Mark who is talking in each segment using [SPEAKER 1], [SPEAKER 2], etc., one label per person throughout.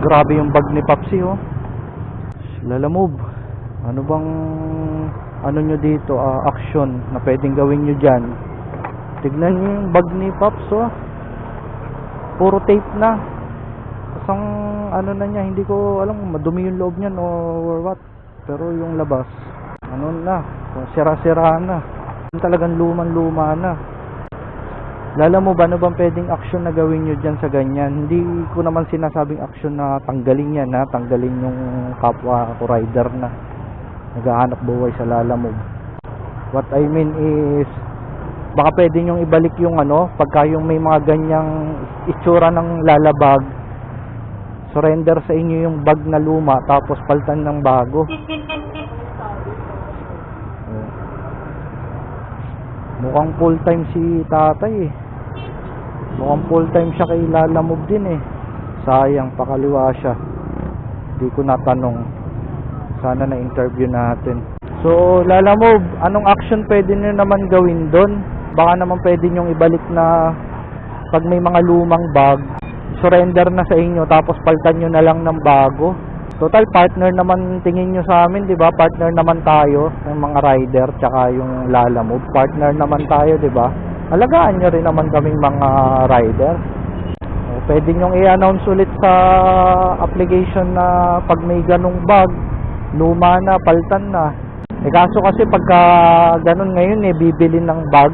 [SPEAKER 1] Grabe yung bag ni Papsi, oh. Lalamove. Ano bang ano nyo dito, action na pwedeng gawin nyo dyan? Tignan nyo yung bag ni Paps, oh. Puro tape na. Kasang ano na niya, hindi ko alam kung madumi yung loob niyan or what. Pero yung labas, ano na, sira-sira na. Talagang luman-luma na. Lalamove, ano bang pwedeng action na gawin nyo dyan sa ganyan? Hindi ko naman sinasabing action na tanggalin yan, ha? Tanggalin yung kapwa ko rider na naghahanap buhay sa Lalamove. What I mean is, baka pwede nyong ibalik yung ano, pagka yung may mga ganyang itsura ng lalabag, surrender sa inyo yung bag na luma, tapos paltan ng bago. Mukhang full time si tatay, eh. Mukhang full time siya kay Lalamove din, eh. Sayang, pakaliwa siya. Di ko natanong. Sana na-interview natin. So, Lalamove, anong action pwede nyo naman gawin doon? Baka naman pwede nyong ibalik na pag may mga lumang bag, surrender na sa inyo, tapos paltan nyo na lang ng bago. Total, partner naman tingin nyo sa amin, di ba? Partner naman tayo, ng mga rider, tsaka yung Lalamove. Partner naman tayo, di ba? Alagaan nyo rin naman kaming mga rider. Pwede nyong i-announce ulit sa application na pag may ganong bag, luma na, paltan na. Kaso kasi pagka ganon ngayon, bibili ng bag,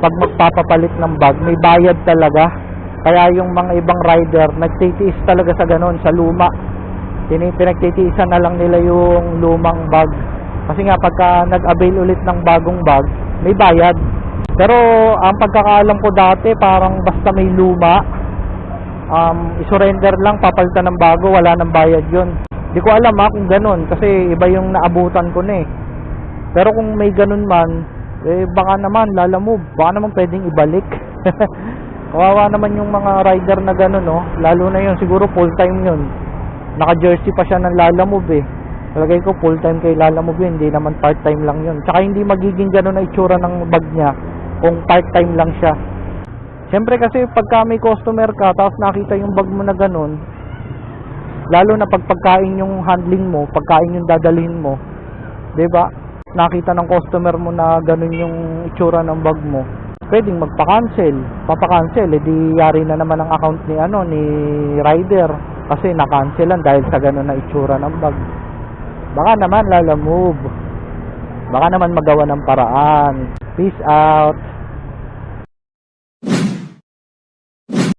[SPEAKER 1] pag magpapapalit ng bag, may bayad talaga. Kaya yung mga ibang rider, nagtitiis talaga sa ganon, sa luma. Pinagtitiisan na lang nila yung lumang bag. Kasi nga, pagka nag-avail ulit ng bagong bag, may bayad. Pero ang pagkakaalam ko dati, parang basta may luma, isurrender lang, papalitan ng bago, wala nang bayad yun. Di ko alam kung ganun, kasi iba yung naabutan ko na, eh. Pero kung may ganun man, baka naman Lalamove, baka naman pwedeng ibalik. Kawawa naman yung mga rider na ganun, no? Lalo na yun, siguro full time yun. Naka-jersey pa siya ng Lalamove, eh. Talagay ko full time kay Lalamove yun, hindi naman part time lang yun. Tsaka hindi magiging ganun na itsura ng bag niya kung part time lang siya. Siyempre kasi pagka may customer ka, tapos nakita yung bag mo na ganun, lalo na pagkain yung handling mo, pagkain yung dadalhin mo, 'di ba? Nakita ng customer mo na ganun yung itsura ng bag mo, pwedeng magpa-cancel, papa-cancel, edi yari na naman ang account ni ni rider kasi na-cancelan dahil sa ganun na itsura ng bag. Baka naman Lalamove, baka naman magawa ng paraan. Peace out.